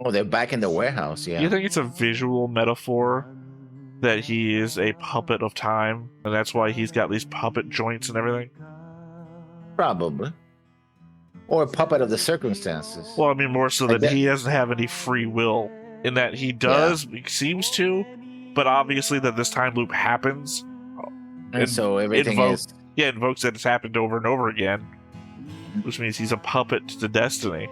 Oh, they're back in the warehouse. Do you Yeah, think it's a visual metaphor that he is a puppet of time, and that's why he's got these puppet joints and everything? probably. Or a puppet of the circumstances. Well, I mean, more so Like that that. he doesn't have any free will, in that he Yeah. does, he seems to, but obviously that this time loop happens, And and so everything invoke, is. yeah, invokes that it's happened over and over again, which means he's a puppet to destiny.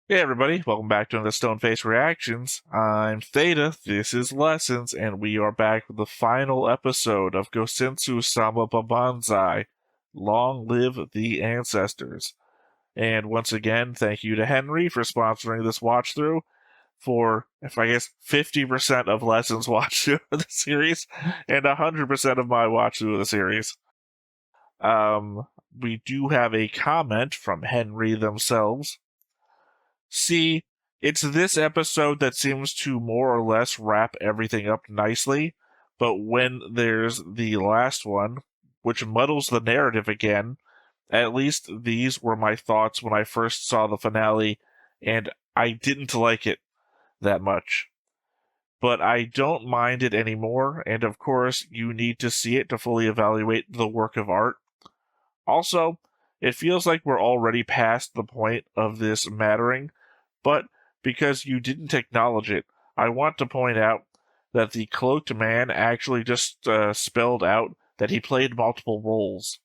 Hey everybody, welcome back to another Stone Face Reactions. I'm Theta, this is Lessons, and we are back with the final episode of Gosenzo-sama Banbanzai, Long Live the Ancestors. And once again, thank you to Henry for sponsoring this watch through for, if I guess, 50% of Lessons watch through of the series, and 100% of my watch through of the series. We do have a comment from Henry themselves. See, it's this episode that seems to more or less wrap everything up nicely, but when there's the last one, which muddles the narrative again, at least these were my thoughts when I first saw the finale, and I didn't like it that much. But I don't mind it anymore, and of course, you need to see it to fully evaluate the work of art. Also, it feels like we're already past the point of this mattering, but because you didn't acknowledge it, I want to point out that the cloaked man actually just spelled out that he played multiple roles,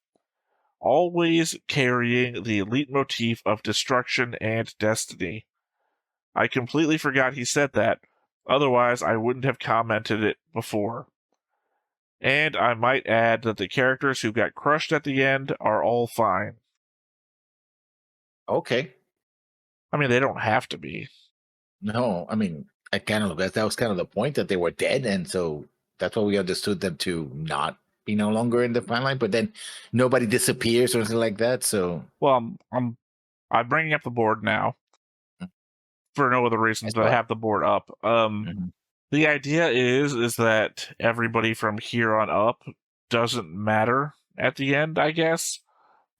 always carrying the elite motif of destruction and destiny. I completely forgot he said that, otherwise I wouldn't have commented it before. And I might add that the characters who got crushed at the end are all fine. Okay. I mean, they don't have to be. No, I mean, I kind of that was kind of the point that they were dead, and so that's why we understood them to not be no longer in the fine line. But then nobody disappears or anything like that. So Well, I'm bringing up the board now for no other reasons that's than I why. have the board up. Mhm. The idea is that everybody from here on up doesn't matter at the end, I guess,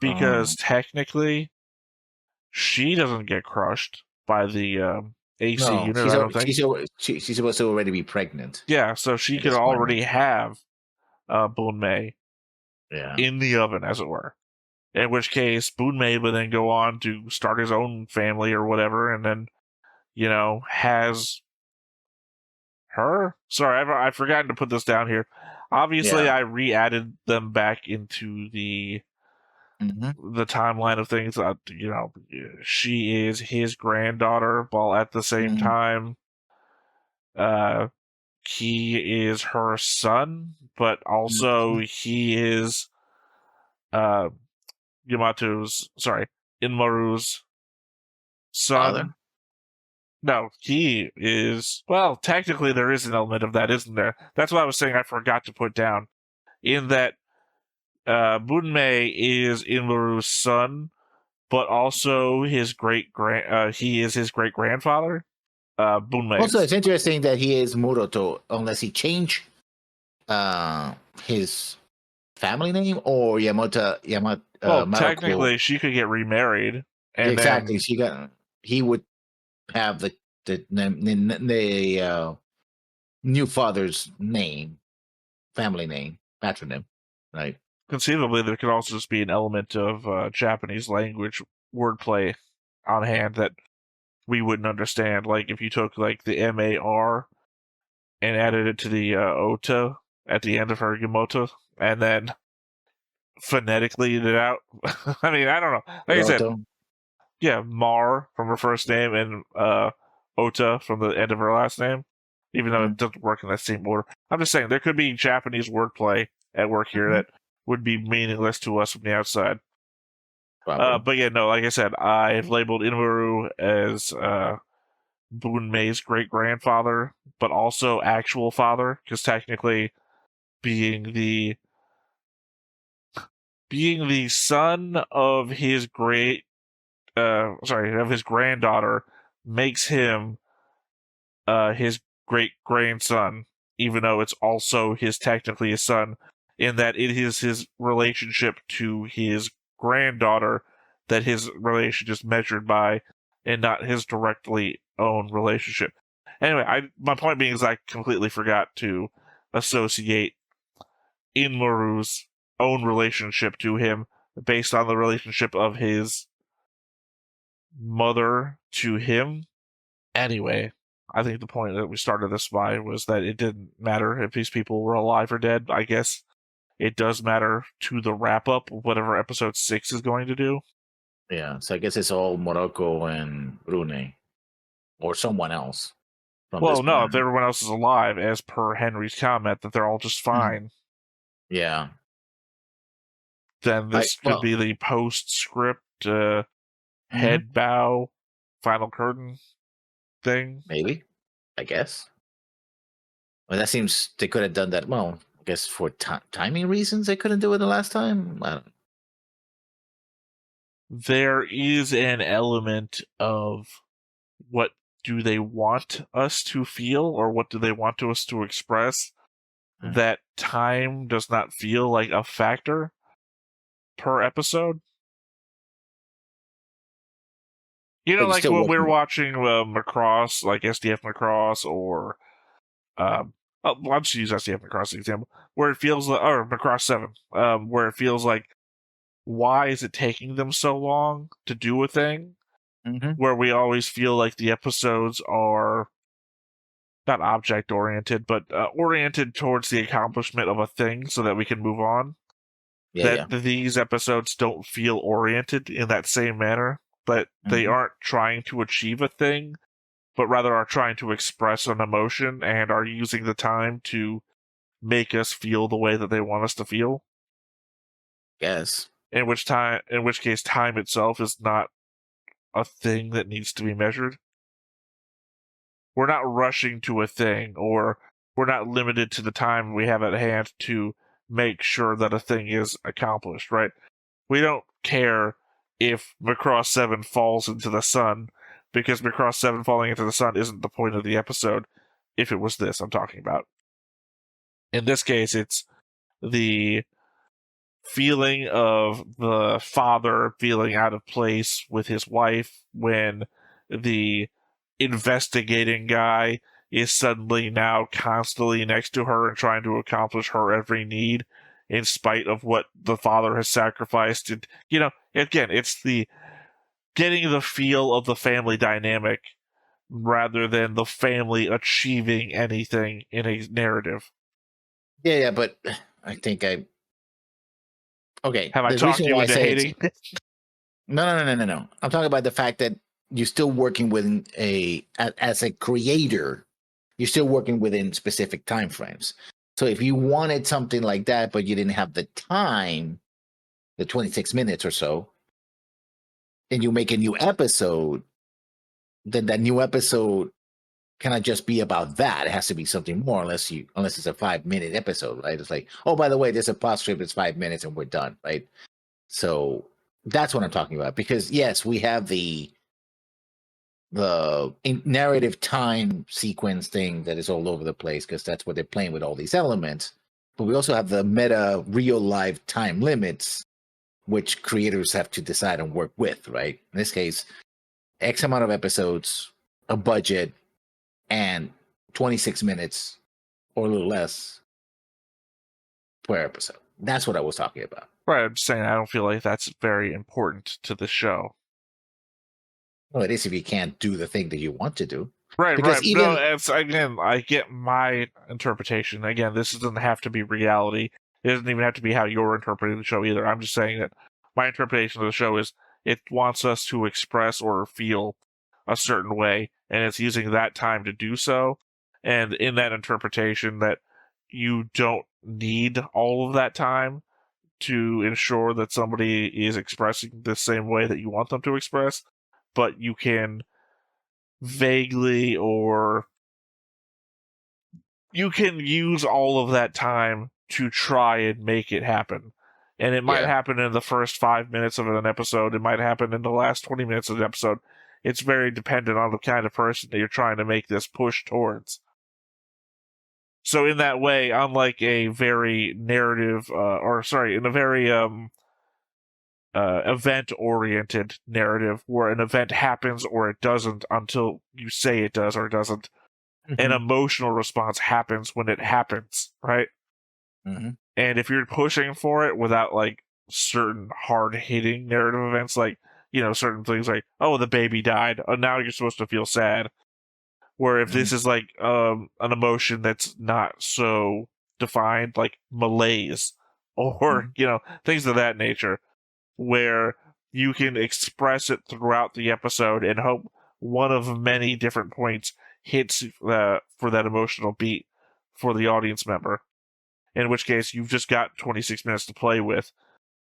because technically she doesn't get crushed by the AC No, unit. I don't think. she's supposed to already be pregnant Yeah, so she at could this point, right? already have Bunmei Yeah. in the oven, as it were. In which case, Bunmei would then go on to start his own family or whatever, and then, has her. Sorry, I've forgotten to put this down here. Obviously, Yeah. I re-added them back into the Hmm. timeline of things. She is his granddaughter, while at the same Hmm. time, uh, he is her son, but also he is uh Inmaru's Father. son. No, he is. Well, technically, there is an element of that, isn't there? That's what I was saying. I forgot to put down in that Bunmei is Inmaru's son, but also his he is his great grandfather. Also, Bunmei's. it's interesting that he is Muroto, unless he changed uh, his family name or Well, Maroko. technically, she could get remarried, and Exactly. then He would have the new father's name, family name, patronym, right? conceivably there could also just be an element of Japanese language wordplay on hand that we wouldn't understand. Like if you took like the MAR and added it to the ota at the end of her Yamota, and then phonetically it out. I mean, I don't know. Like I said, Muroto. yeah, Mar from her first name and ota from the end of her last name, even though it Mhm. doesn't work in that same order. I'm just saying there could be Japanese wordplay at work here Mhm. that would be meaningless to us from the outside. Probably. But yeah, no, like I said, I've labeled Inmaru as Bunmei's great grandfather, but also actual father, because technically being the son of his of his granddaughter makes him his great grandson, even though it's also technically his son, in that it is his relationship to his granddaughter that his relationship is measured by, and not his directly own relationship. Anyway, my point being is I completely forgot to associate Inmaru's own relationship to him based on the relationship of his mother to him. Anyway, I think the point that we started this by was that it didn't matter if these people were alive or dead. I guess it does matter to the wrap-up of whatever episode 6 is going to do. Yeah, so I guess it's all Maroko and Brune. Or someone else. Well, no, if everyone else is alive, as per Henry's comment, that they're all just fine. Yeah. Then this could be the postscript, head bow, final curtain thing. Maybe. I guess. Well, that seems they could have done that. Well, I guess for timing reasons, they couldn't do it the last time. I don't know. There is an element of what do they want us to feel, or what do they want us to express, that time does not feel like a factor per episode. You know, like when we're watching Macross, like SDF Macross, or I'll just use SDF Macross as an example, where it feels like, or Macross 7, where it feels like, why is it taking them so long to do a thing? Where we always feel like the episodes are not object-oriented, but oriented towards the accomplishment of a thing so that we can move on. These episodes don't feel oriented in that same manner, but they aren't trying to achieve a thing, but rather are trying to express an emotion and are using the time to make us feel the way that they want us to feel. Yes. In which case time itself is not a thing that needs to be measured. We're not rushing to a thing, or we're not limited to the time we have at hand to make sure that a thing is accomplished, right? We don't care if Macross 7 falls into the sun, because Macross 7 falling into the sun isn't the point of the episode, if it was this I'm talking about. In this case, it's the feeling of the father feeling out of place with his wife when the investigating guy is suddenly now constantly next to her and trying to accomplish her every need in spite of what the father has sacrificed. And, you know, again, it's the getting the feel of the family dynamic rather than the family achieving anything in a narrative. Yeah, but I think okay. Have I talked you into hating? No. I'm talking about the fact that you're still working within as a creator, you're still working within specific time frames. So if you wanted something like that, but you didn't have the time, the 26 minutes or so, and you make a new episode, then that new episode cannot just be about that. It has to be something more, unless it's a 5-minute episode, right? It's like, oh, by the way, there's a postscript, it's 5 minutes and we're done, right? So that's what I'm talking about. Because yes, we have the narrative time sequence thing that is all over the place, because that's what they're playing with all these elements. But we also have the meta real life time limits, which creators have to decide and work with, right? In this case, X amount of episodes, a budget, and 26 minutes or a little less per episode. That's what I was talking about. Right, I'm just saying I don't feel like that's very important to the show. Well, it is if you can't do the thing that you want to do. Right, because right. No, it's, again, I get my interpretation. Again, this doesn't have to be reality. It doesn't even have to be how you're interpreting the show either. I'm just saying that my interpretation of the show is it wants us to express or feel a certain way, and it's using that time to do so. And in that interpretation, that you don't need all of that time to ensure that somebody is expressing the same way that you want them to express, but you can vaguely, or you can use all of that time to try and make it happen. And it might happen in the first 5 minutes of an episode. It might happen in the last 20 minutes of an episode. It's very dependent on the kind of person that you're trying to make this push towards. So in that way, unlike a very narrative, in a very event-oriented narrative where an event happens or it doesn't until you say it does or it doesn't. An emotional response happens when it happens, right? Mm-hmm. And if you're pushing for it without like certain hard-hitting narrative events, like, you know, certain things like, oh, the baby died, oh, now you're supposed to feel sad. Where if this is like an emotion that's not so defined, like malaise or, you know, things of that nature, where you can express it throughout the episode and hope one of many different points hits for that emotional beat for the audience member. In which case, you've just got 26 minutes to play with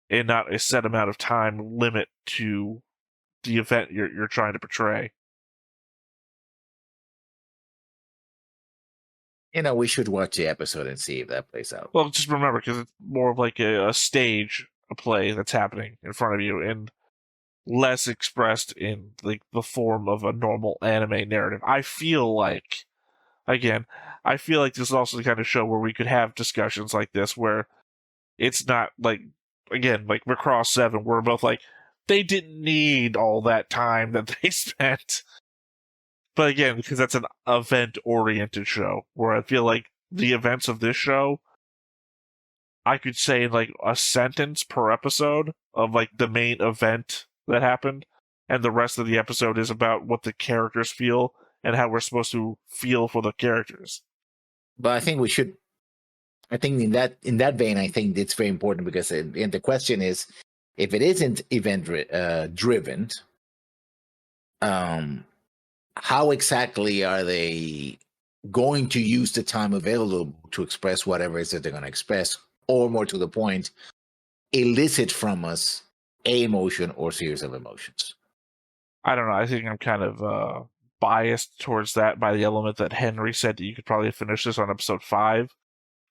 and not a set amount of time limit to the event you're trying to portray. You know, we should watch the episode and see if that plays out. Well, just remember, because it's more of like a stage, a play that's happening in front of you, and less expressed in like the form of a normal anime narrative. I feel like, again, I feel like this is also the kind of show where we could have discussions like this, where it's not like, again, like Macross 7, where we're both like, they didn't need all that time that they spent. But again, because that's an event-oriented show, where I feel like the events of this show, I could say in like a sentence per episode of like the main event that happened, and the rest of the episode is about what the characters feel and how we're supposed to feel for the characters. But I think we should. I think in that vein, I think it's very important because and the question is, if it isn't event driven, how exactly are they going to use the time available to express whatever it is that they're going to express, or more to the point, elicit from us a emotion or series of emotions? I don't know. I think I'm kind of biased towards that by the element that Henry said that you could probably finish this on episode 5,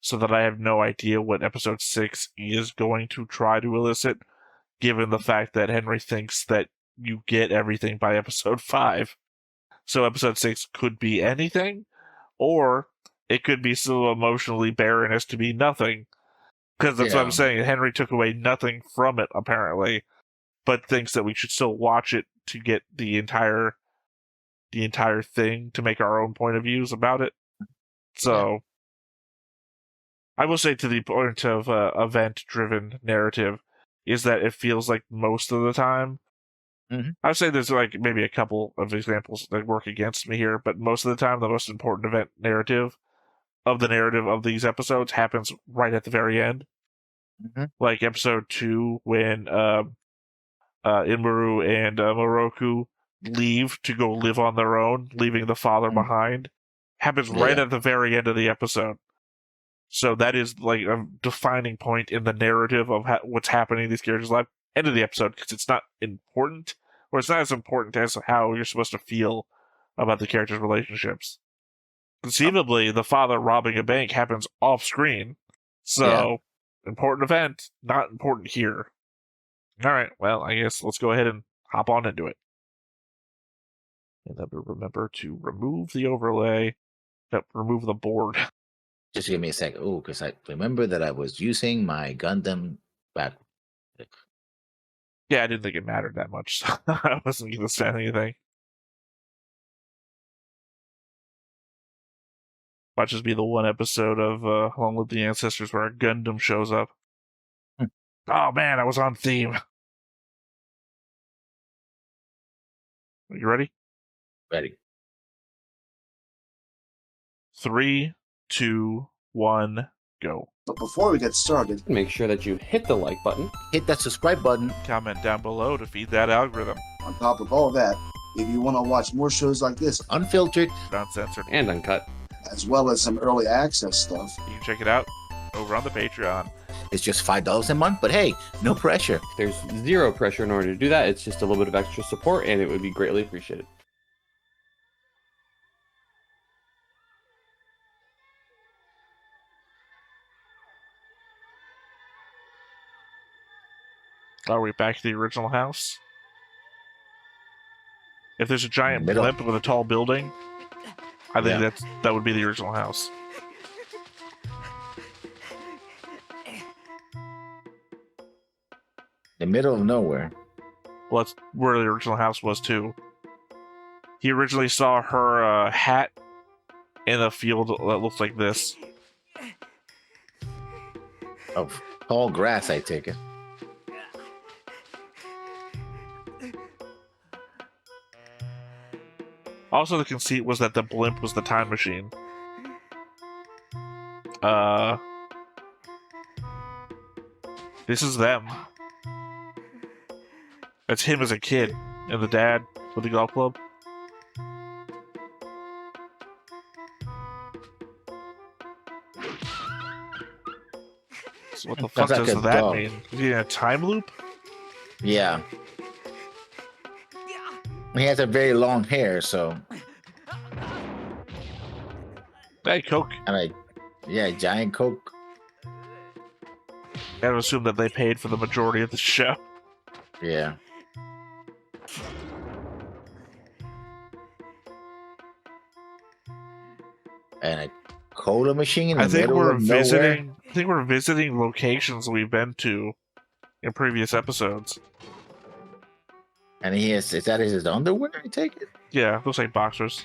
so that I have no idea what episode 6 is going to try to elicit, given the fact that Henry thinks that you get everything by episode 5. So episode 6 could be anything, or it could be so emotionally barren as to be nothing. Because that's what I'm saying. Henry took away nothing from it, apparently, but thinks that we should still watch it to get the entire thing, to make our own point of views about it. So, I will say, to the point of event-driven narrative, is that it feels like most of the time, I would say there's like maybe a couple of examples that work against me here, but most of the time, the most important event narrative of these episodes happens right at the very end. Like episode 2, when Imuru and Maroko leave to go live on their own, leaving the father behind, happens right at the very end of the episode. So that is like a defining point in the narrative of what's happening in these characters' lives. End of the episode, because it's not important, or it's not as important as how you're supposed to feel about the characters' relationships. Conceivably, the father robbing a bank happens off screen, so important event, not important here. All right, well, I guess let's go ahead and hop on into it. And then remember to remove the overlay, remove the board. Just give me a sec. Oh, because I remember that I was using my Gundam back. Yeah, I didn't think it mattered that much, so I wasn't going to say anything. Might just be the one episode of Long Live the Ancestors where a Gundam shows up. Oh man, I was on theme. Are you ready? Ready. 3, 2, 1, go. But before we get started, make sure that you hit the like button, hit that subscribe button, comment down below to feed that algorithm. On top of all that, if you want to watch more shows like this, unfiltered, uncensored, and uncut, as well as some early access stuff, you can check it out over on the Patreon. It's just $5 a month, but hey, no pressure. There's zero pressure in order to do that. It's just a little bit of extra support, and it would be greatly appreciated. Are we back to the original house? If there's a giant blimp with a tall building, I think that would be the original house. The middle of nowhere. Well, that's where the original house was, too. He originally saw her hat in a field that looks like this. Of tall grass, I take it. Also, the conceit was that the blimp was the time machine. This is them. That's him as a kid, and the dad with the golf club. So what the fuck That's like does a that dog. mean? Is he in a time loop? Yeah. He has a very long hair, so. Hey, Coke. And giant Coke. Gotta assume that they paid for the majority of the show. Yeah. And a cola machine in the I think middle we're of nowhere. visiting. I think we're visiting locations we've been to in previous episodes. And is that his underwear, I take it? Yeah, looks like boxers.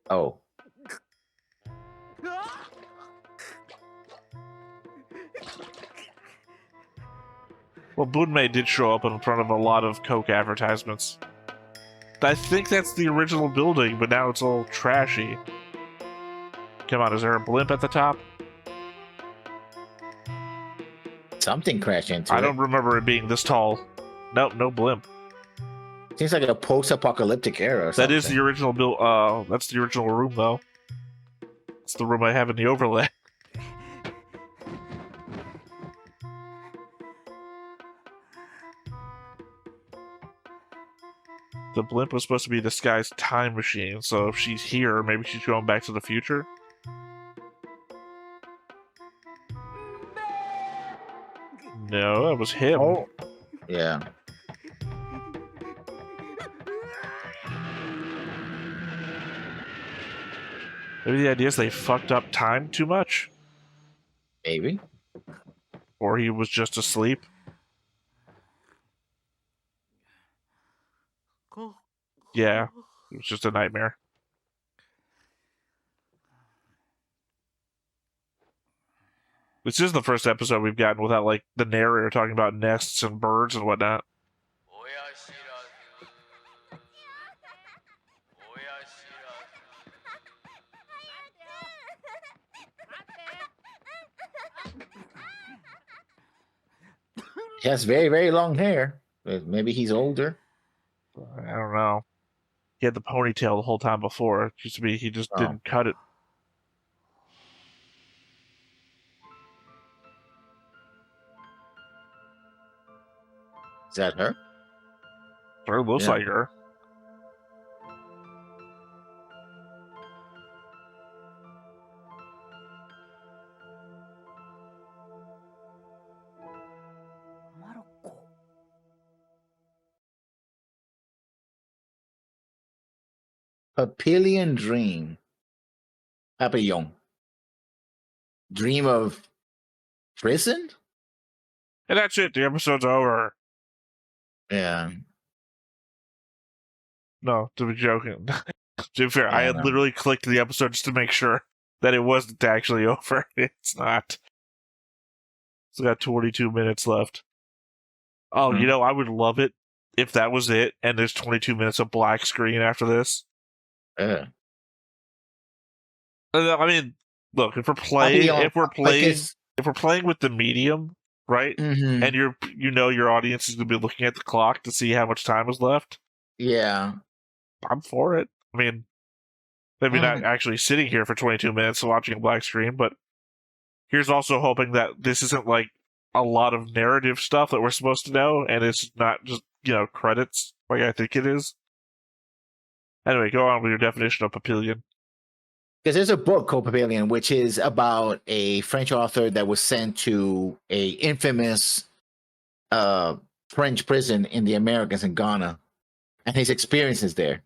Oh. Well, Bunmei did show up in front of a lot of Coke advertisements. I think that's the original building, but now it's all trashy. Come on, is there a blimp at the top? Something crashed into I it. don't remember it being this tall. Nope, no blimp. Seems like a post-apocalyptic era or something. That is the original that's the original room, though. It's the room I have in the overlay. The blimp was supposed to be this guy's time machine, so if she's here, maybe she's going back to the future. No, that was him. Oh. Yeah. Maybe the idea is they fucked up time too much? Maybe. Or he was just asleep? Yeah, it was just a nightmare. This is the first episode we've gotten without, like, the narrator talking about nests and birds and whatnot. He has very, very long hair. Maybe he's older. I don't know. He had the ponytail the whole time before. It used to be he just didn't cut it. Is that her? Or it looks Yeah. like her. Papillon dream. Papillon. Dream of prison? And that's it. The episode's over. Yeah. No, to be joking. To be fair, I Yeah, had no. literally clicked the episode just to make sure that it wasn't actually over. It's not. It's got 22 minutes left. Oh, Hmm. you know, I would love it if that was it, and there's 22 minutes of black screen after this. Yeah. I mean, look, if we're playing, Papillon, if we're like playing, it's- if we're playing with the medium, right, Mhm. and your audience is gonna be looking at the clock to see how much time is left, Yeah. I'm for it. I mean, maybe not Mm. actually sitting here for 22 minutes watching a black screen, but here's also hoping that this isn't like a lot of narrative stuff that we're supposed to know, and it's not just, credits like I think it is. Anyway, go on with your definition of Papillon. Because there's a book called Papillon, which is about a French author that was sent to a infamous French prison in the Americas in Ghana, and his experiences there.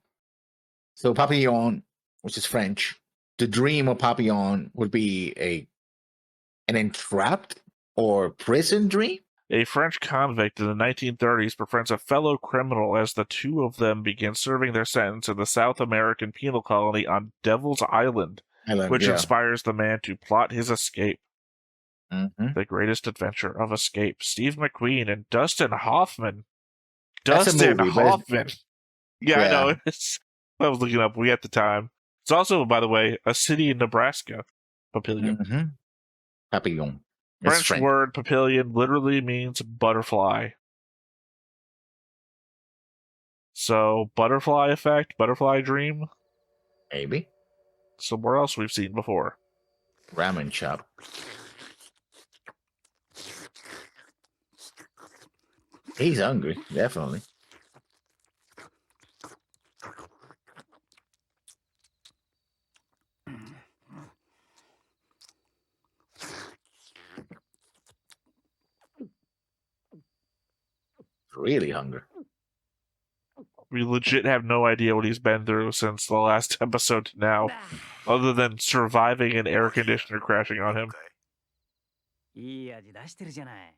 So Papillon, which is French, the dream of Papillon would be an entrapped or prison dream? A French convict in the 1930s befriends a fellow criminal as the two of them begin serving their sentence in the South American penal colony on Devil's Island, which inspires the man to plot his escape. The greatest adventure of escape. Steve McQueen and Dustin Hoffman. Dustin Hoffman. Yeah, I know. I was looking up. We at the time. It's also, by the way, a city in Nebraska. Papillon. Papillon. French word papillon literally means butterfly. So, butterfly effect, butterfly dream? Maybe. Somewhere else we've seen before. Ramen chop. He's hungry, definitely. Really hungry. We legit have no idea what he's been through since the last episode to now, other than surviving an air conditioner crashing on him. いい味出してるじゃない。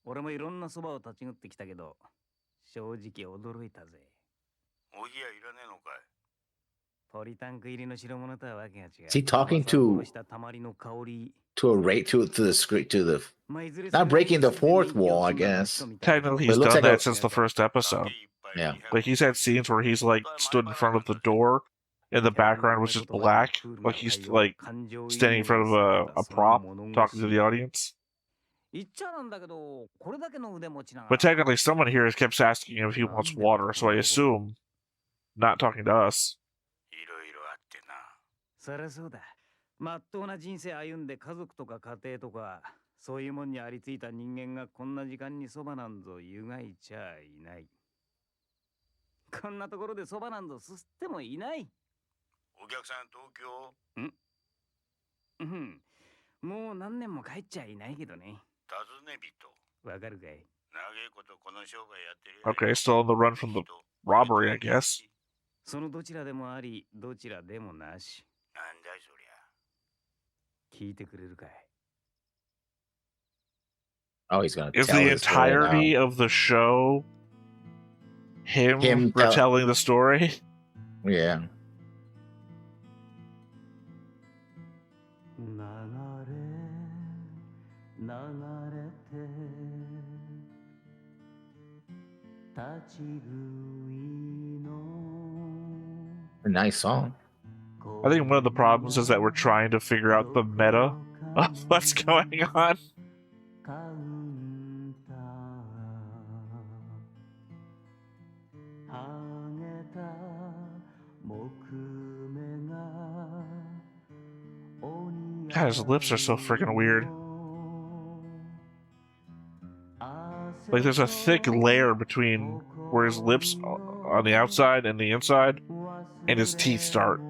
俺もいろんなそばを立ち食ってきたけど、正直驚いたぜ。お冷やいらねえのかい。ポリタンク入りの白物とはわけが違う。Is he talking to the script, to the not breaking the fourth wall, I guess. Technically, he's done that since the first episode. Yeah. Like, he's had scenes where he's, like, stood in front of the door, and the background was just black. Like, he's, like, standing in front of a prop, talking to the audience. But technically, someone here has kept asking him if he wants water, so I assume not talking to us. そりゃそうだ。まっとうな人生歩んで家族とか家庭とかそういうもんにありついた人間がこんな時間にそばなんぞ湯がいちゃいない。こんなところでそばなんぞすすってもいない。お客さん東京？もう何年も帰っちゃいないけどね。尋ね人。わかるかい？長いことこの商売やってる。Okay, still on the run from the robbery, I guess. そのどちらでもあり、どちらでもなし。なんだいそりゃ。聞いてくれるかい？ Oh, he's gonna. Is the entirety of the show him retelling the story? Yeah. A nice song. I think one of the problems is that we're trying to figure out the meta of what's going on. God, his lips are so freaking weird. Like, there's a thick layer between where his lips on the outside and the inside, and his teeth start.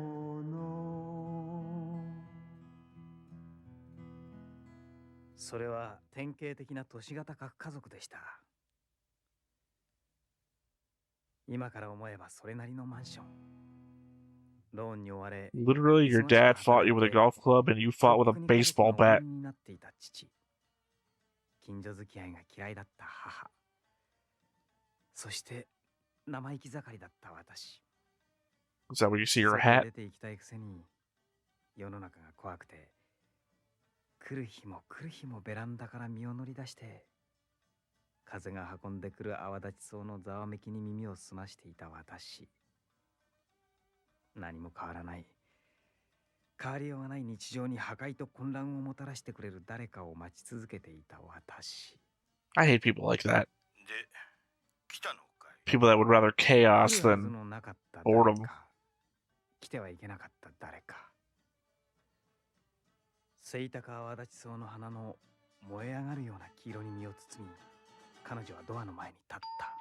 Literally, your dad fought you with a golf club and you fought with a baseball bat. Is that where you see your hat? 来る日も来る日もベランダから身を乗り出して風が運んでくる泡立ちそうのざわめきに耳を澄ましていた私。何も変わらない。変わりようがない日常に破壊と混乱をもたらしてくれる誰かを待ち続けていた私。I hate people like that. People that would rather chaos than boredom. 来てはいけなかった誰か。セイタカ泡立ちそうの花の燃え上がるような黄色に身を包み、彼女はドアの前に立った。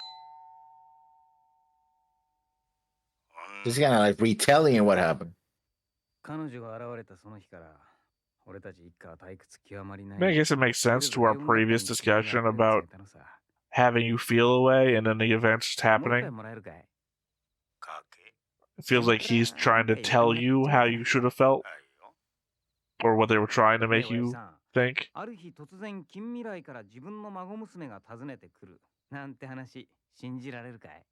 Just kind of like retelling what happened. 彼女が現れたその日から、俺たち一家は退屈極まりない。I guess it makes sense to our previous discussion about having you feel away and then the events just happening. It feels like he's trying to tell you how you should have felt, or what they were trying to make you think. ある日突然近未来から自分の孫娘が訪ねてくるなんて話信じられるかい？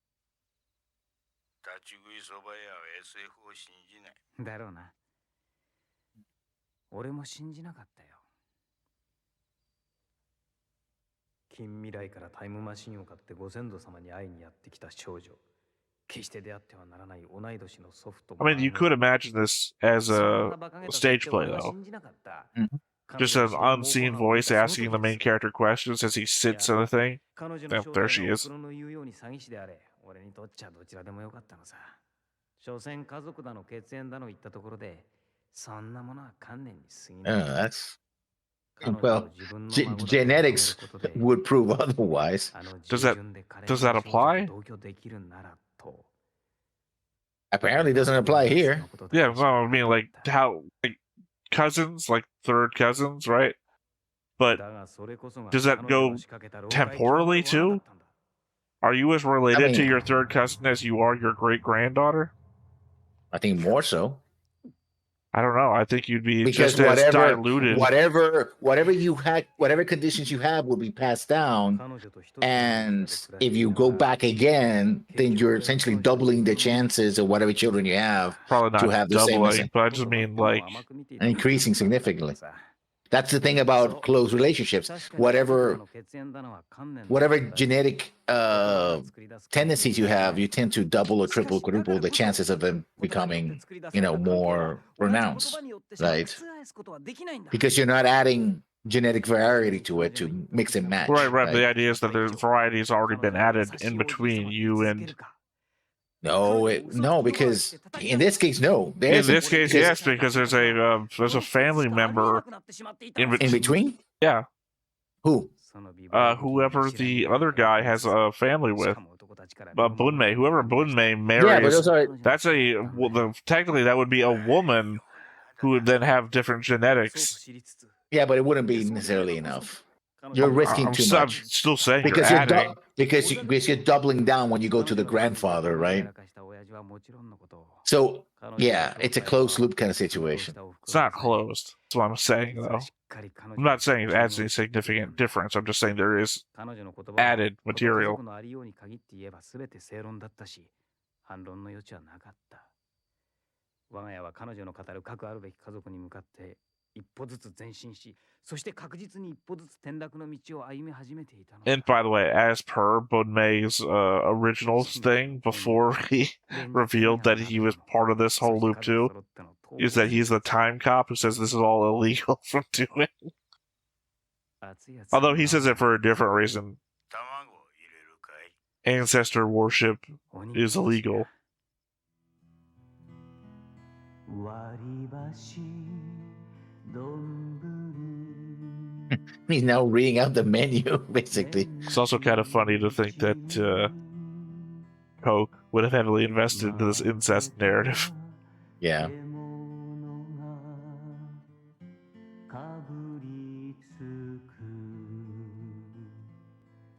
立ち食いそば屋は SF を信じない。だろうな。俺も信じなかったよ。近未来からタイムマシンを買ってご先祖様に会いにやってきた少女。決して出会ってはならない同い年の祖父と。I mean, you could imagine this as a stage play, though. Just an unseen voice asking the main character questions as he sits in the thing. Yep, there she is. 俺にとっちゃどちらでもよかったのさ。所詮家族だの血縁だの言ったところで、そんなものは観念に過ぎない。That's well, genetics would prove otherwise. Does that apply? Apparently, it doesn't apply here. Yeah, well, I mean, like how like cousins, like third cousins, right? But does that go temporally too? Are you as related to your third cousin as you are your great-granddaughter? I think more so. I don't know. I think you'd be because just as diluted. Whatever you had, whatever conditions you have will be passed down. And if you go back again, then you're essentially doubling the chances of whatever children you have. Probably not to have the doubling, same, but I just mean like increasing significantly. That's the thing about close relationships. Whatever genetic tendencies you have, you tend to double or triple, quadruple the chances of them becoming, more pronounced, right? Because you're not adding genetic variety to it to mix and match. Right. The idea is that the variety has already been added in between you and. No, because in this case, no. In this case, yes, because there's a family member in between. Yeah. Who? Whoever the other guy has a family with. Bunmei, whoever Bunmei marries. That's technically that would be a woman who would then have different genetics. Yeah, but it wouldn't be necessarily enough. You're risking too much. I'm still saying because you're adding. Because you're doubling down when you go to the grandfather, right? So yeah, it's a closed loop kind of situation. It's not closed. That's what I'm saying, though. I'm not saying it adds any significant difference. I'm just saying there is added material. And by the way, as per Bunmei's original thing before he revealed that he was part of this whole loop too, is that he's the time cop who says this is all illegal from doing. Although he says it for a different reason. Ancestor worship is illegal. He's now reading out the menu, basically. It's also kind of funny to think that Coke would have heavily invested into this incest narrative. Yeah.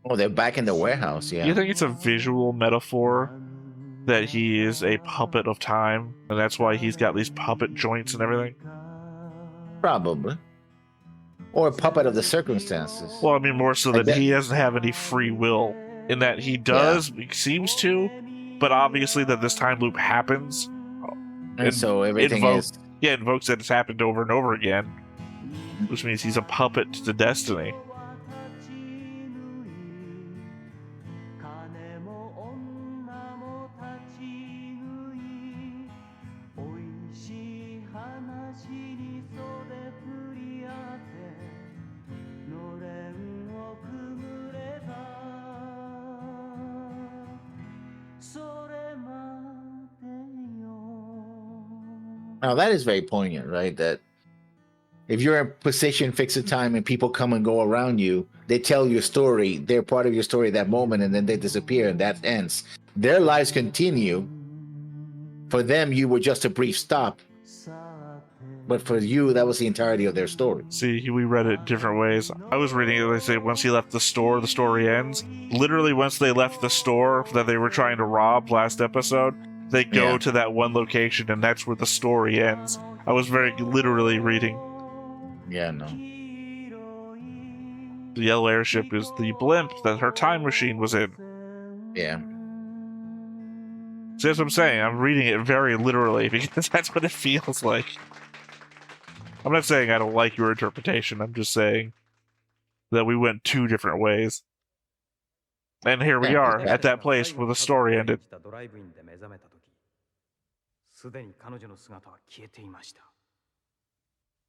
Oh, they're back in the warehouse, yeah. You think it's a visual metaphor that he is a puppet of time, and that's why he's got these puppet joints and everything? Probably. Or a puppet of the circumstances. Well, I mean, more so that he doesn't have any free will. In that he does, he seems to, but obviously that this time loop happens. And so everything invokes that it's happened over and over again. Which means he's a puppet to destiny. Now that is very poignant, right? That if you're in a position, fix a time, and people come and go around you, they tell your story, they're part of your story at that moment, and then they disappear, and that ends. Their lives continue. For them, you were just a brief stop. But for you, that was the entirety of their story. See, we read it different ways. I was reading it, they say once he left the story ends. Literally, once they left the store that they were trying to rob last episode, they go to that one location, and that's where the story ends. I was very literally reading. Yeah, no. The yellow airship is the blimp that her time machine was in. Yeah. See, that's what I'm saying. I'm reading it very literally because that's what it feels like. I'm not saying I don't like your interpretation. I'm just saying that we went two different ways. And here we Yeah, are, exactly. at that place where the story ended. すでに彼女の姿は消えていました。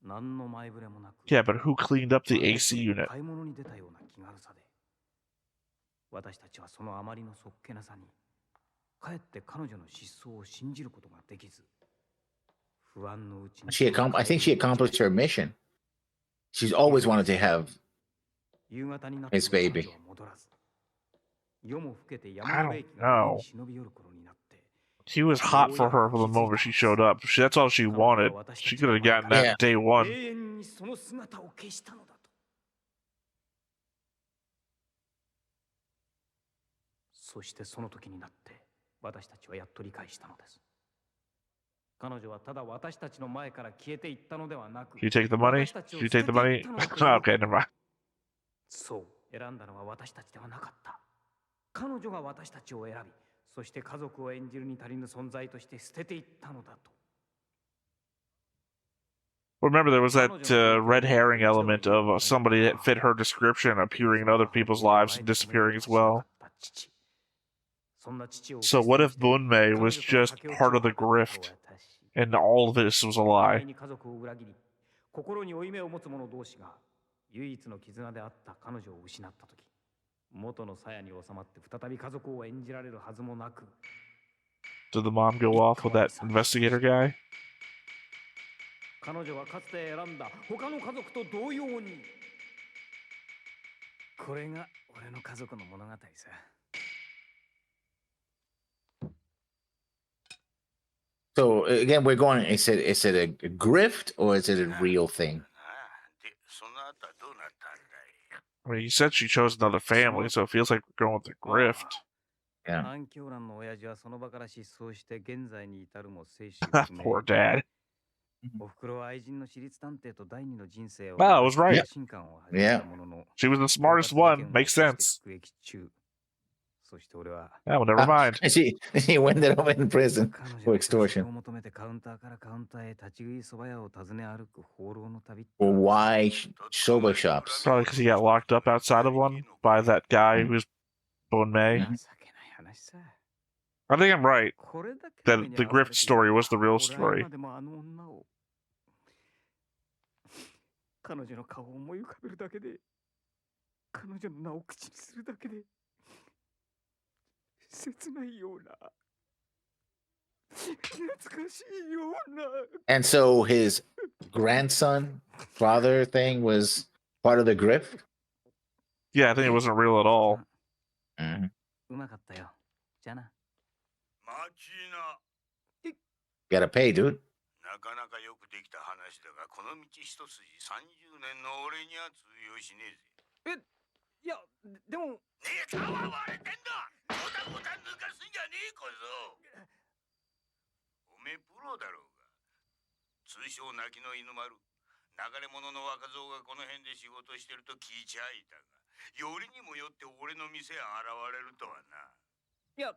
何の前触れもなく。 Yeah, but who cleaned up the AC unit? 買い物に出たような気軽さで。私たちはそのあまりのそっけなさに、かえって彼女の失踪を信じることができず、不安のうちに。I think she accomplished her mission. She's always wanted to have his baby. I don't know. He was hot for her from the moment she showed up. That's all she wanted. She could have gotten that Yeah. day one. そしてその時になって私たちはやっと理解したのです。彼女はただ私たちの前から消えていったのではなく。 You take the money? You take the money? Okay, never mind. そう、選んだのは私たちではなかった。彼女が私たちを選び、そして家族を演じるに足りぬ存在として捨てていったのだと。 Remember, there was that red herring element of somebody that fit her description appearing in other people's lives and disappearing as well. So what if Bunmei was just part of the grift, and all of this was a lie? 心に負い目を持つ者同士が唯一の絆であった彼女を失った時、元の鞘に収まって再び家族を演じられるはずもなく。 Did the mom go off with that investigator guy? 彼女はかつて選んだ他の家族と同様に。これが俺の家族の物語さ。 So again, we're going. Is it a grift or is it a real thing? I mean, you said she chose another family, so it feels like we're going with the grift. Yeah. Poor dad. Oh, I was right. Yeah. She was the smartest one. Makes sense. Oh, well, never mind. She ended up in prison for extortion. Or why soba shops? Probably because he got locked up outside of one by that guy who's Bonmei. I think I'm right that the grift story was the real story. 彼女の顔を思い浮かべるだけで、彼女の名を口にするだけで、切ないような、懐かしいような。And so his grandson, father thing was part of the grift? Yeah, I think it wasn't real at all. うまかったよ。じゃあな。Gotta pay, dude. なかなかよくできた話だが、この道一筋30年の俺には通用しねえぜ。いや、でも。ネタは割れてんだ。ごたごた抜かすんじゃねえ小僧。おめえプロだろうが。通称泣きの犬丸。流れ者の若造がこの辺で仕事してると聞いちゃいたが、よりにもよって俺の店へ現れるとはな。いや、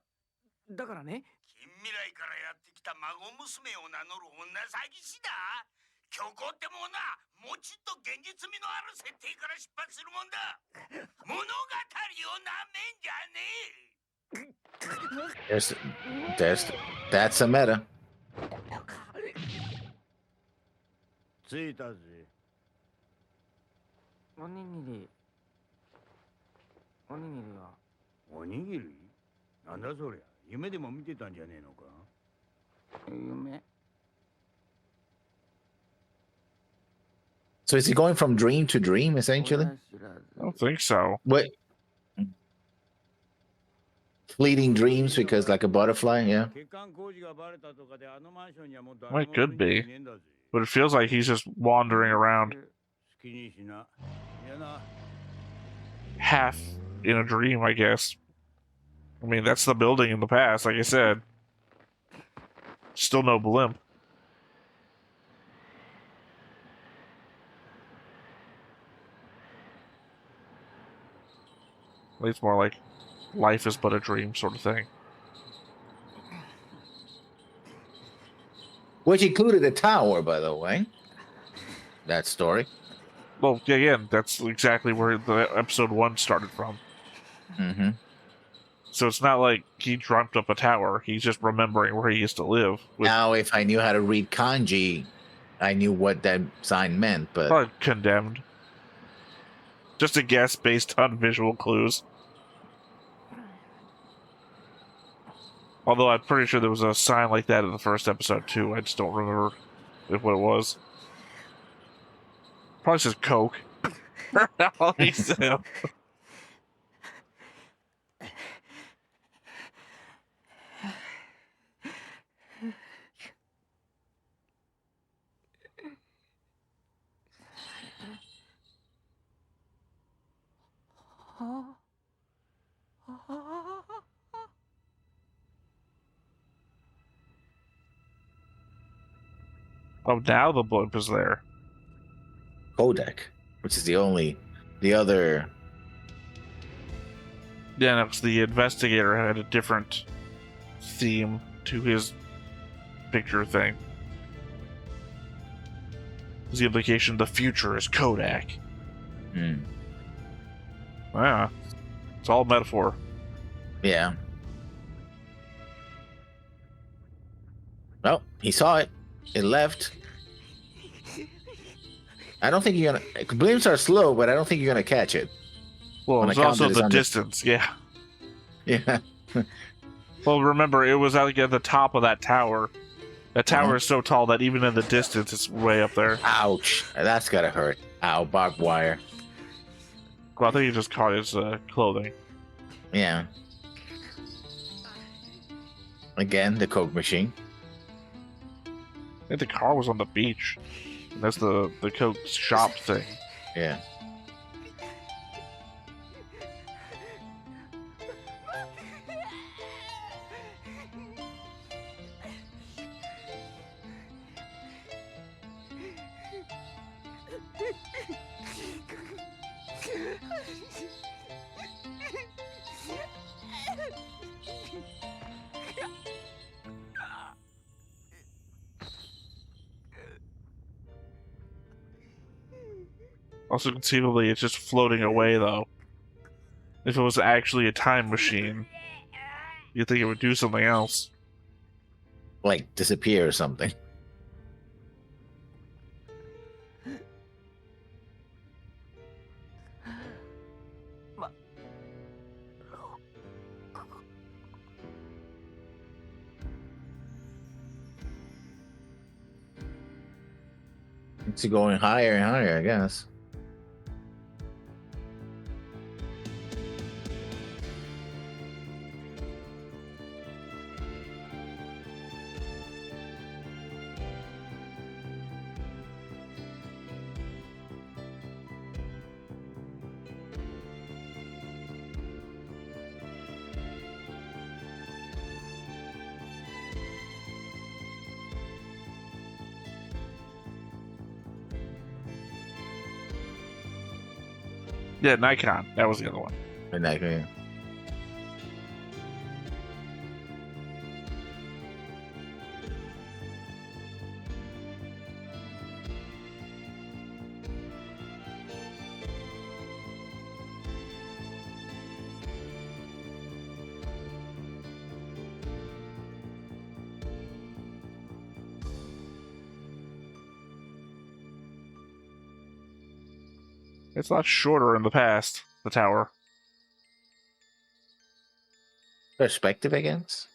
だからね。近未来からやってきた孫娘を名乗る女詐欺師だ。虚構ってもな、もちっと現実味のある設定から出発するもんだ。物語をなめんじゃねえ。That's a meta. 着いたぜ。おにぎり。おにぎりは。おにぎり？なんだそりゃ。夢でも見てたんじゃねえのか？夢。 So is he going from dream to dream, essentially? I don't think so. What? Fleeting dreams because like a butterfly, yeah. Well, it could be. But it feels like he's just wandering around half in a dream, I guess. I mean, that's the building in the past, like I said. Still no blimp. It's more like life is but a dream sort of thing. Which included a tower, by the way. That story. Well, yeah, again, that's exactly where the episode 1 started from. Mm-hmm. So it's not like he dreamt up a tower. He's just remembering where he used to live. Now, if I knew how to read kanji, I knew what that sign meant, but... Probably condemned. Just a guess based on visual clues. Although I'm pretty sure there was a sign like that in the first episode too. I just don't remember what it was. Probably says Coke. All he said. Oh, now the blimp is there. Kodak, which is the other... Yeah, no, 'cause the investigator had a different theme to his picture thing. The implication the future is Kodak. Hmm. Yeah. It's all metaphor. Yeah. Well, he saw it. It left. I don't think you're gonna... Blimps are slow, but I don't think you're gonna catch it. Well, On it's account also that it's the under- distance, yeah. Yeah. Well, remember, it was out at the top of that tower. That tower is so tall that even in the distance, it's way up there. Ouch. That's gotta hurt. Ow, barbed wire. Well, I think he just caught his clothing. Yeah. Again, the Coke machine. I think the car was on the beach. And that's the Coke shop thing. Yeah. Also, conceivably, it's just floating away, though. If it was actually a time machine, you'd think it would do something else. Like disappear or something. It's going higher and higher, I guess. Yeah, Nikon. That was the other one. And that, yeah. It's a lot shorter in the past, the tower. Perspective, I guess.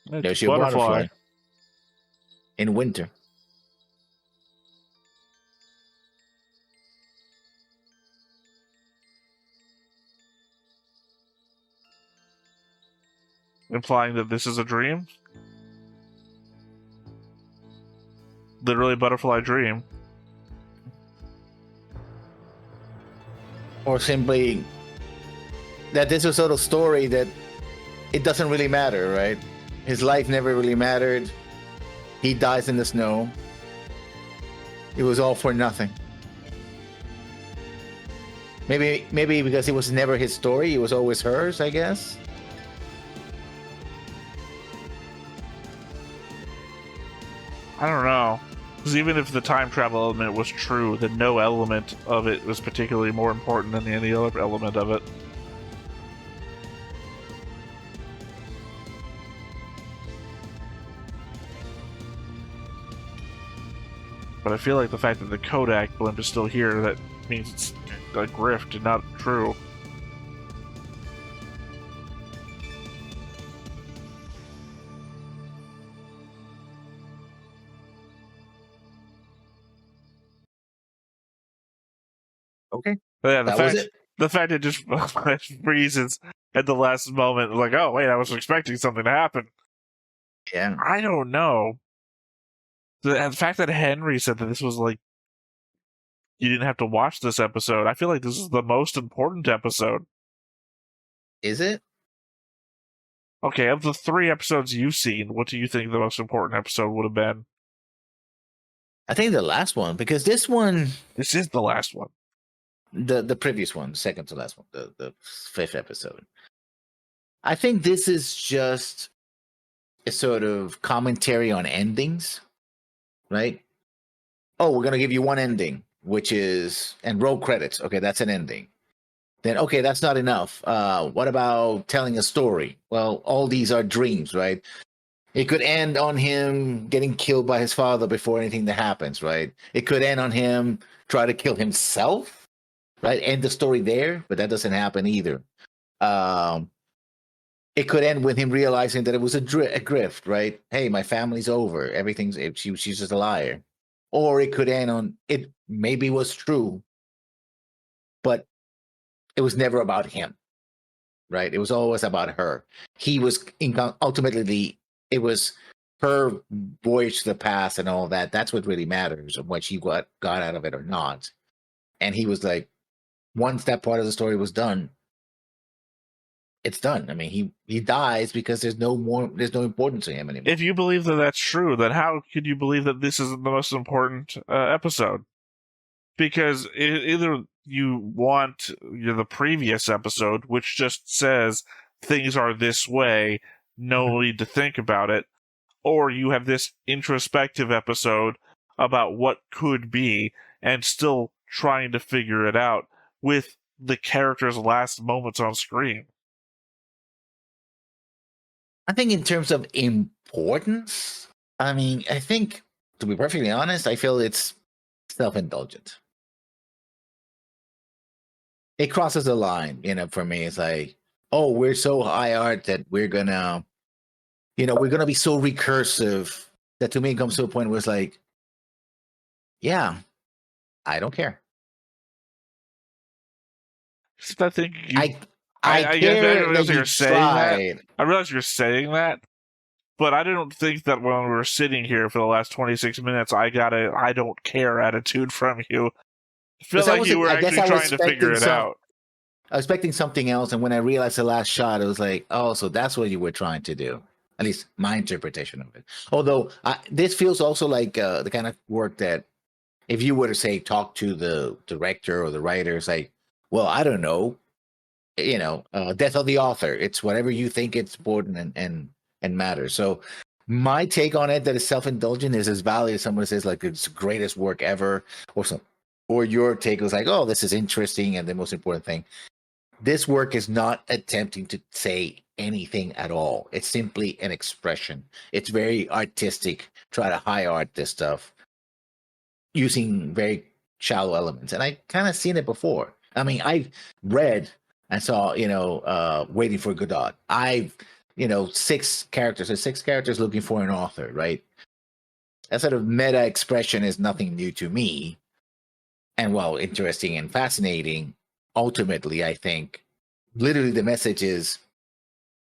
It's There's your butterfly. In winter. Implying that this is a dream? Literally butterfly dream. Or simply that this was sort of story that it doesn't really matter, right? His life never really mattered. He dies in the snow. It was all for nothing. Maybe because it was never his story, it was always hers, I guess. I don't know. Because even if the time travel element was true, then no element of it was particularly more important than any other element of it. But I feel like the fact that the Kodak blimp is still here, that means it's a grift and not true. Okay. But yeah, That was it. the fact it just freezes at the last moment, like, oh wait, I was expecting something to happen. Yeah. I don't know. The fact that Henry said that this was like, you didn't have to watch this episode, I feel like this is the most important episode. Is it? Okay, of the 3 episodes you've seen, what do you think the most important episode would have been? I think the last one, because this one, This is the last one. the previous one, second to last one, the 5th episode. I think this is just a sort of commentary on endings, right? Oh, we're gonna give you one ending, which is and roll credits. Okay, that's an ending. Then okay, that's not enough. What about telling a story? Well, all these are dreams, right? It could end on him getting killed by his father before anything that happens, right? It could end on him try to kill himself, right? End the story there, but that doesn't happen either. It could end with him realizing that it was a grift, right? Hey, my family's over. Everything's she's just a liar. Or it could end on it maybe was true, but it was never about him, right? It was always about her. He was ultimately it was her voyage to the past and all that. That's what really matters, and what she got out of it or not. And he was like, once that part of the story was done, it's done. I mean, he dies because there's no importance to him anymore. If you believe that that's true, then how could you believe that this is the most important episode? Because either you want the previous episode, which just says things are this way, no need to think about it, or you have this introspective episode about what could be and still trying to figure it out with the character's last moments on screen. I think in terms of importance, I mean, I think, to be perfectly honest, I feel it's self-indulgent. It crosses a line, for me. It's like, oh, we're so high art that we're gonna be so recursive that to me it comes to a point where it's like, yeah, I don't care. I think I care that you tried. I realize you're saying that, but I don't think that when we were sitting here for the last 26 minutes, I got a I don't care attitude from you. I feel like you were actually trying to figure it out. I was expecting something else, and when I realized the last shot, it was like, oh, so that's what you were trying to do. At least my interpretation of it. Although this feels also like the kind of work that if you were to say talk to the director or the writer, it's like, well, I don't know, death of the author. It's whatever you think it's important and matters. So my take on it that is self-indulgent is as valid as someone says like it's the greatest work ever, or your take was like, oh, this is interesting and the most important thing. This work is not attempting to say anything at all. It's simply an expression. It's very artistic. Try to high art this stuff using very shallow elements. And I kind of seen it before. I mean, I've read and saw, Waiting for Godot. I've, 6 characters. There's 6 characters looking for an author, right? That sort of meta expression is nothing new to me. And while interesting and fascinating, ultimately, I think literally the message is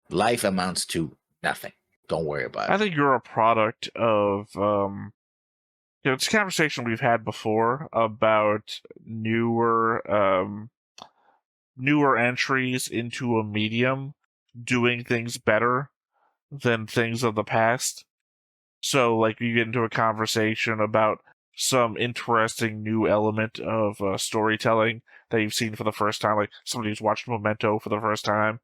life amounts to nothing. Don't worry about it. I think you're a product of, it's a conversation we've had before about newer entries into a medium doing things better than things of the past. So, like, you get into a conversation about some interesting new element of storytelling that you've seen for the first time, like somebody who's watched Memento for the first time,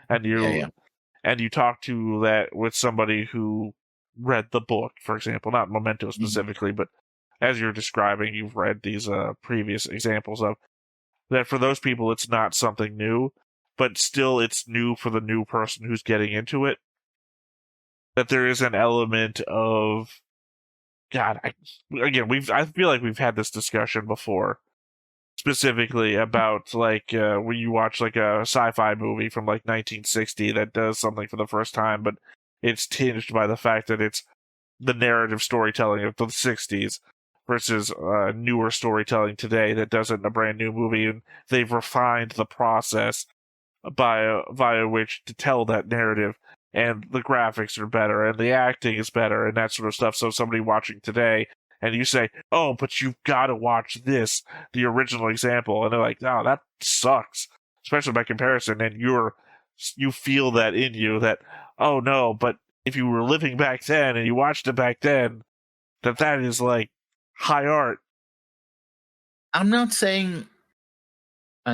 and you talk to that with somebody who read the book, for example, not Memento specifically, but as you're describing, you've read these previous examples of that. For those people, it's not something new, but still it's new for the new person who's getting into it. That there is an element of, God, I feel like we've had this discussion before, specifically about like when you watch like a sci-fi movie from like 1960 that does something for the first time, but it's tinged by the fact that it's the narrative storytelling of the 60s versus newer storytelling today that does it in a brand new movie, and they've refined the process via which to tell that narrative, and the graphics are better and the acting is better and that sort of stuff. So somebody watching today and you say, oh, but you've got to watch this, the original example, and they're like, oh, that sucks, especially by comparison, and you feel that in you that, oh no, but if you were living back then and you watched it back then, that is like high art. I'm not saying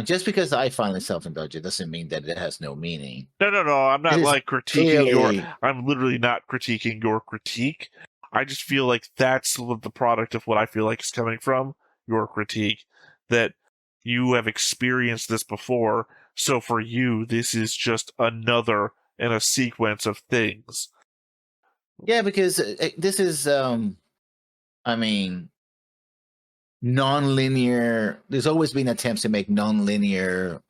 just because I find it self-indulgent doesn't mean that it has no meaning. No. I'm not like critiquing I'm literally not critiquing your critique. I just feel like that's the product of what I feel like is coming from your critique, that you have experienced this before. So for you, this is just another in a sequence of things. Yeah, because this is, non-linear. There's always been attempts to make non-linear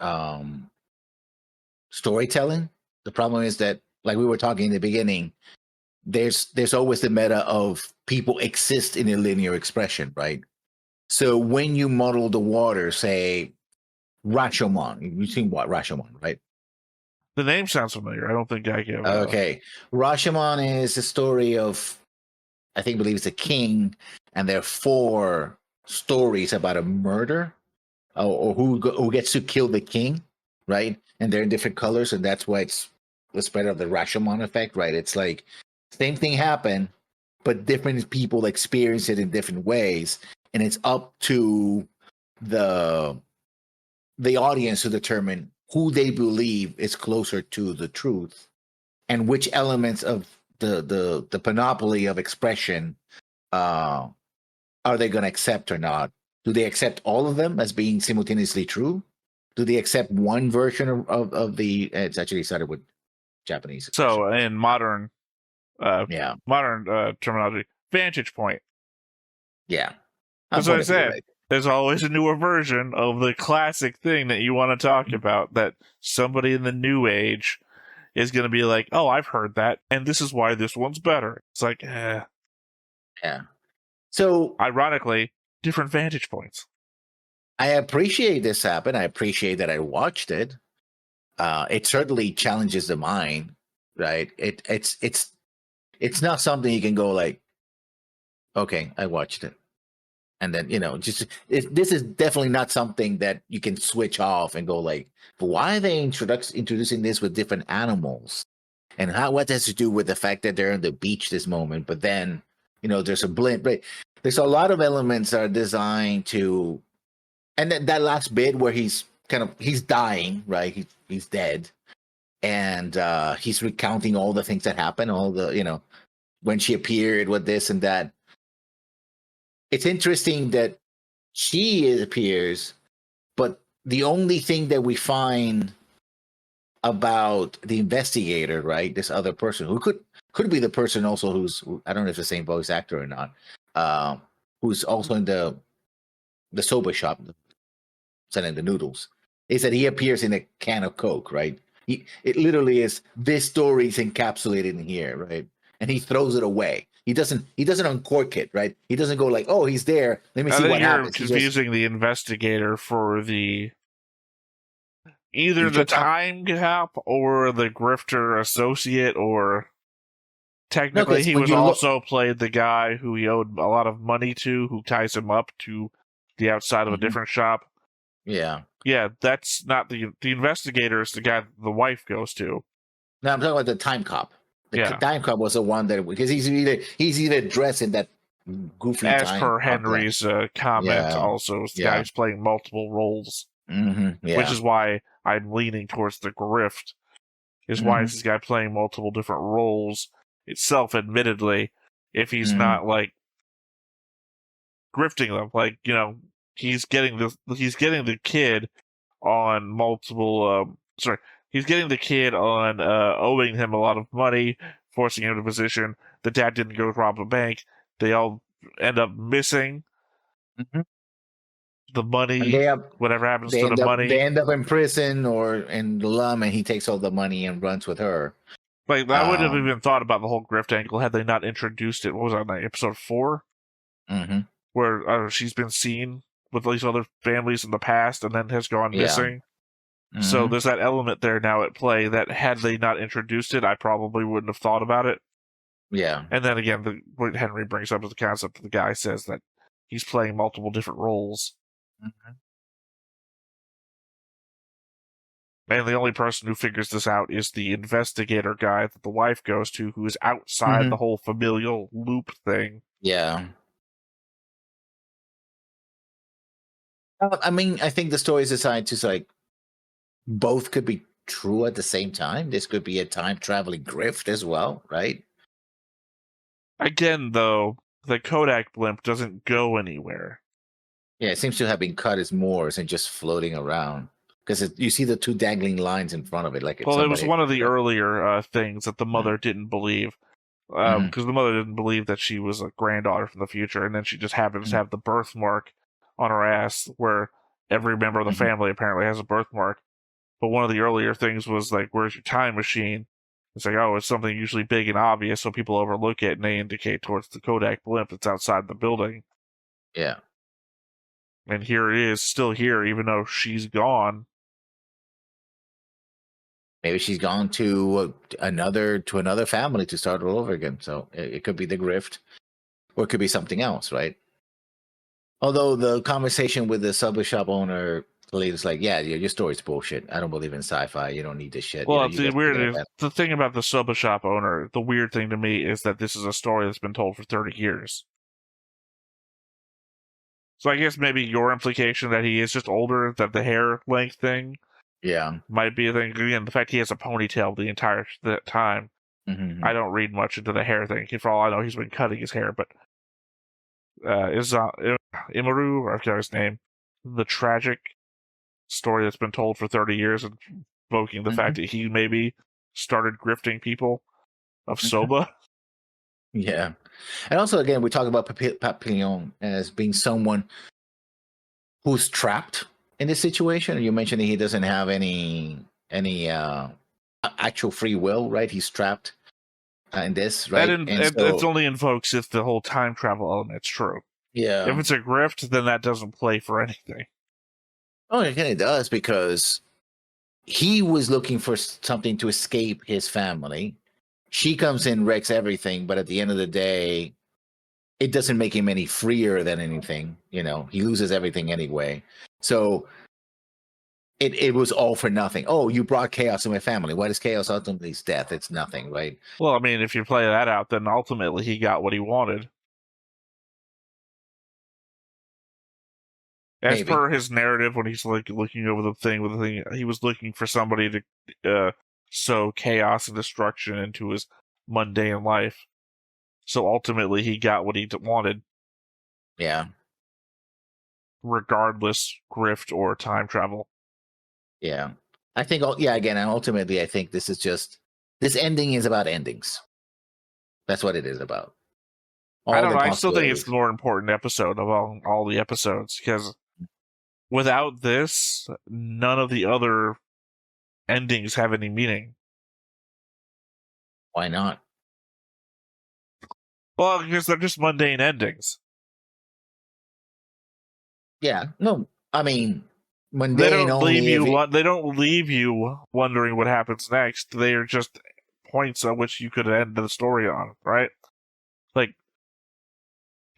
storytelling. The problem is that, like we were talking in the beginning, there's always the meta of people exist in a linear expression, right? So when you muddle the water, say Rashomon, you've seen what Rashomon, right? The name sounds familiar. I don't think I give. Okay, Rashomon is a story of, I believe it's a king, and there are 4 stories about a murder, or who gets to kill the king, right? And they're in different colors, and that's why it's the spread of the Rashomon effect, right? It's like same thing happened, but different people experience it in different ways, and it's up to the audience to determine who they believe is closer to the truth, and which elements of the panoply of expression are they going to accept or not? Do they accept all of them as being simultaneously true? Do they accept one version of the? It's actually started with Japanese. So in modern terminology, vantage point. Yeah, that's what I said. Right. There's always a newer version of the classic thing that you want to talk about, that somebody in the new age is going to be like, oh, I've heard that, and this is why this one's better. It's like, Yeah. So, ironically, different vantage points. I appreciate this happen. I appreciate that I watched it. It certainly challenges the mind, right? It's not something you can go like, okay, I watched it, and then this is definitely not something that you can switch off and go like, but why are they introducing this with different animals, and what has to do with the fact that they're on the beach this moment, but then there's a blend, right? There's a lot of elements that are designed to, and that last bit where he's dying, right? He's dead, and he's recounting all the things that happened, all the when she appeared with this and that. It's interesting that she appears, but the only thing that we find about the investigator, right, this other person who could be the person also who's, I don't know if it's the same voice actor or not, who's also in the soba shop selling the noodles, is that he appears in a can of Coke, right? It literally is, this story is encapsulated in here, right? And he throws it away. He doesn't uncork it, right? He doesn't go like, oh, he's there, let me see what happens. You're confusing the investigator for either the time gap or the grifter associate, or technically he was also played the guy who he owed a lot of money to, who ties him up to the outside of a different shop. Yeah, that's not the investigator is the guy the wife goes to. No, I'm talking about the time cop. The time cop was the one that, because he's either dressed in that goofy As time. per Henry's comment, Yeah. also, this Yeah. guy's playing multiple roles, Yeah. which is why I'm leaning towards the grift. Is why is this guy playing multiple different roles itself, admittedly, if he's not like grifting them, like, you know, he's getting the kid on multiple he's getting the kid on owing him a lot of money, forcing him to position. The dad didn't go rob a bank. They all end up missing the money. Whatever happens to the money, they end up in prison or in Lum, and he takes all the money and runs with her. like, I would have even thought about the whole grift angle had they not introduced it. What was that, like episode 4? Where she's been seen with these other families in the past and then has gone missing. So there's that element there now at play that had they not introduced it, I probably wouldn't have thought about it. Yeah. And then again, what Henry brings up is the concept that the guy says that he's playing multiple different roles. And the only person who figures this out is the investigator guy that the wife goes to, who is outside the whole familial loop thing. Yeah. I mean, I think the story is designed to, like, both could be true at the same time. This could be a time-traveling grift as well, right? Again, though, the Kodak blimp doesn't go anywhere. Yeah, it seems to have been cut as Moors and just floating around. Because you see the two dangling lines in front of it. Like, well, it was one of the earlier things that the mother didn't believe. Because the mother didn't believe that she was a granddaughter from the future, and then she just happens to have the birthmark on her ass, where every member of the family apparently has a birthmark. But one of the earlier things was like, where's your time machine? It's like, oh, it's something usually big and obvious, so people overlook it, and they indicate towards the Kodak blimp that's outside the building. Yeah. And here it is, still here, even though she's gone. Maybe she's gone to another family to start all over again. So it could be the grift, or it could be something else, right? Although the conversation with the sub shop owner, the lady's like, "Yeah, your story's bullshit. I don't believe in sci-fi. You don't need this shit." Well, you know, the thing about the soba shop owner, the weird thing to me is that this is a story that's been told for 30 years. So I guess maybe your implication that he is just older, that the hair length thing, might be a thing. Again, the fact he has a ponytail the entire time, I don't read much into the hair thing. For all I know, he's been cutting his hair. But Imaru, I forgot his name, the tragic story that's been told for 30 years, invoking the fact that he maybe started grifting people of soba. Yeah. And also, again, we talk about Papillon as being someone who's trapped in this situation. You mentioned that he doesn't have any actual free will, right? He's trapped in this, right? It only invokes if the whole time travel element's true. Yeah. If it's a grift, then that doesn't play for anything. Oh, again, it does, because he was looking for something to escape his family. She comes in, wrecks everything, but at the end of the day, it doesn't make him any freer than anything. You know, he loses everything anyway. So it was all for nothing. Oh, you brought chaos to my family. What is chaos? Ultimately, it's death. It's nothing, right? Well, I mean, if you play that out, then ultimately he got what he wanted. As per his narrative, when he's like looking over the thing, he was looking for somebody to sow chaos and destruction into his mundane life. So ultimately, he got what he wanted. Yeah. Regardless, grift or time travel. Yeah. I think, again, and ultimately, I think this ending is about endings. That's what it is about. I don't know. I still think it's the more important episode of all the episodes, because without this, none of the other endings have any meaning. Why not? Well, because they're just mundane endings. Yeah. No, I mean, mundane. They don't leave you wondering what happens next. They are just points on which you could end the story on, right? Like,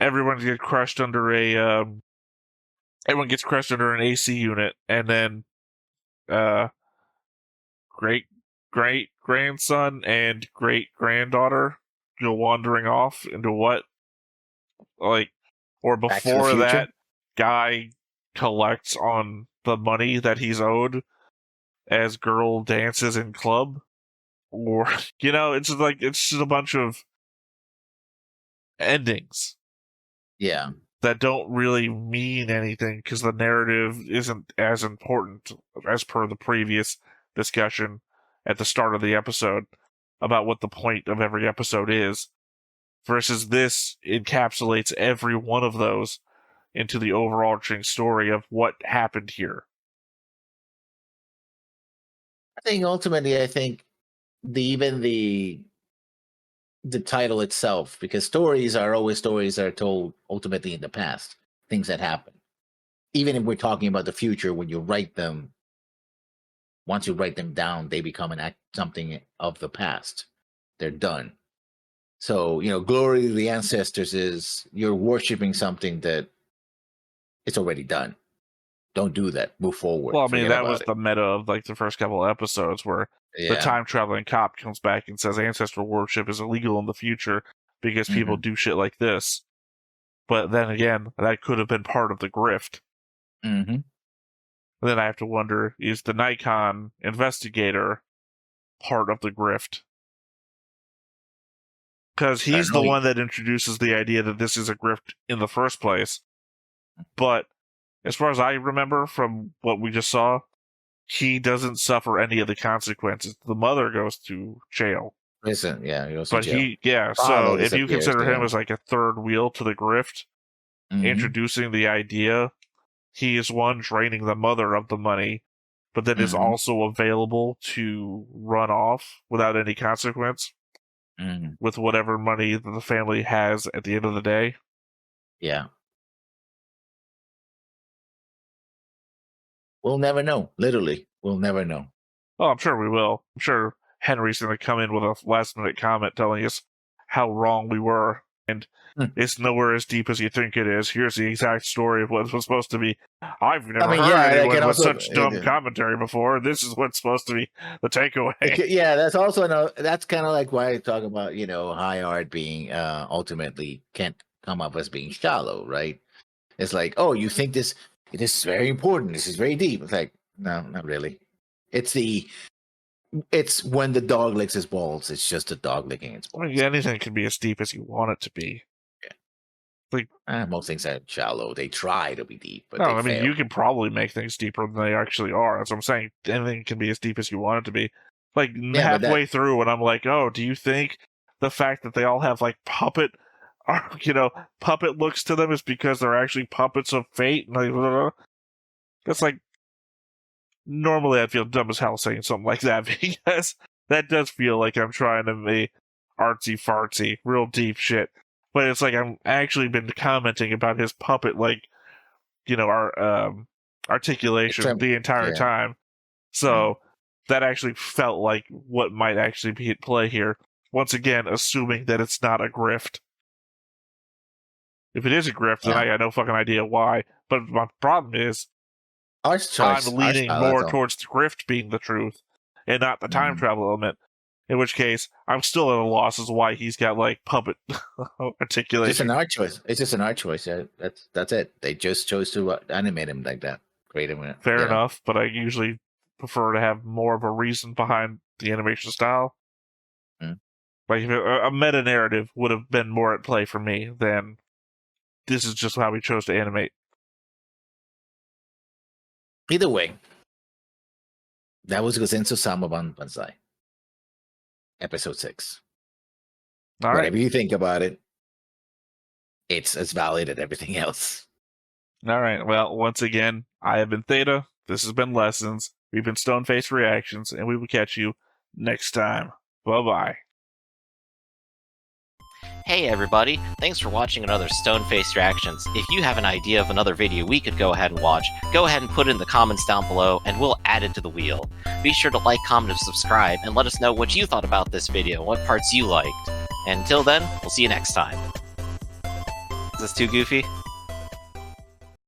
everyone gets crushed under an AC unit, and then great grandson and great granddaughter go wandering off into what Like, or Back to the before Future? that, guy collects on the money that he's owed as girl dances in club. Or, it's just a bunch of endings Yeah. that don't really mean anything because the narrative isn't as important as per the previous discussion at the start of the episode about what the point of every episode is, versus this encapsulates every one of those into the overarching story of what happened here. I think ultimately, even the title itself, because stories are always stories that are told ultimately in the past, things that happen. Even if we're talking about the future, when you write them, once you write them down, they become something of the past. They're done. So, glory to the ancestors is you're worshiping something that it's already done. Don't do that. Move forward. Well, I mean, Forget that about was it. the meta of like the first couple of episodes where the time-traveling cop comes back and says ancestral worship is illegal in the future because people do shit like this. But then again, that could have been part of the grift. Mm-hmm. Then I have to wonder, is the Nikon investigator part of the grift? Because he's the one that introduces the idea that this is a grift in the first place. But as far as I remember from what we just saw, he doesn't suffer any of the consequences. The mother goes to jail. Listen, yeah, he goes to But jail. so if you consider him as like a third wheel to the grift, Mhm. introducing the idea, he is one draining the mother of the money, but then is also available to run off without any consequence with whatever money that the family has at the end of the day. Yeah. We'll never know. Literally, we'll never know. Oh, I'm sure we will. I'm sure Henry's going to come in with a last-minute comment telling us how wrong we were, and it's nowhere as deep as you think it is. Here's the exact story of what it was supposed to be. I've never heard anyone with such dumb commentary before. This is what's supposed to be the takeaway. Yeah, that's also that's kind of like why I talk about high art being ultimately can't come up as being shallow, right? It's like, oh, you think this is very important. This is very deep. It's like, no, not really. It's when the dog licks his balls. It's just a dog licking its balls. I mean, anything can be as deep as you want it to be. Yeah. Like most things are shallow. They try to be deep, but no, I mean, you can probably make things deeper than they actually are. That's what I'm saying. Anything can be as deep as you want it to be. Like halfway through, and I'm like, oh, do you think the fact that they all have like puppet looks to them is because they're actually puppets of fate? Like, that's like, normally I'd feel dumb as hell saying something like that because that does feel like I'm trying to be artsy fartsy, real deep shit. But it's like I'm actually been commenting about his puppet, like, our articulation the entire time. So that actually felt like what might actually be at play here. Once again, assuming that it's not a grift. If it is a grift, then I got no fucking idea why. But my problem is, I'm leaning more towards the grift being the truth and not the time travel element. In which case, I'm still at a loss as why he's got like puppet articulation. It's just an art choice. It's just an art choice. Yeah, that's it. They just chose to animate him like that. Create him. Fair enough, but I usually prefer to have more of a reason behind the animation style. Like a meta narrative would have been more at play for me than this is just how we chose to animate. Either way, that was Gosenzo-sama Banbanzai, episode 6. All right. Whatever you think about it, it's as valid as everything else. All right. Well, once again, I have been Theta. This has been Lessons. We've been Stone-Faced Reactions, and we will catch you next time. Bye-bye. Hey everybody, thanks for watching another Stone-Faced Reactions. If you have an idea of another video we could go ahead and watch, go ahead and put it in the comments down below and we'll add it to the wheel. Be sure to like, comment, and subscribe, and let us know what you thought about this video and what parts you liked. And until then, we'll see you next time. Is this too goofy?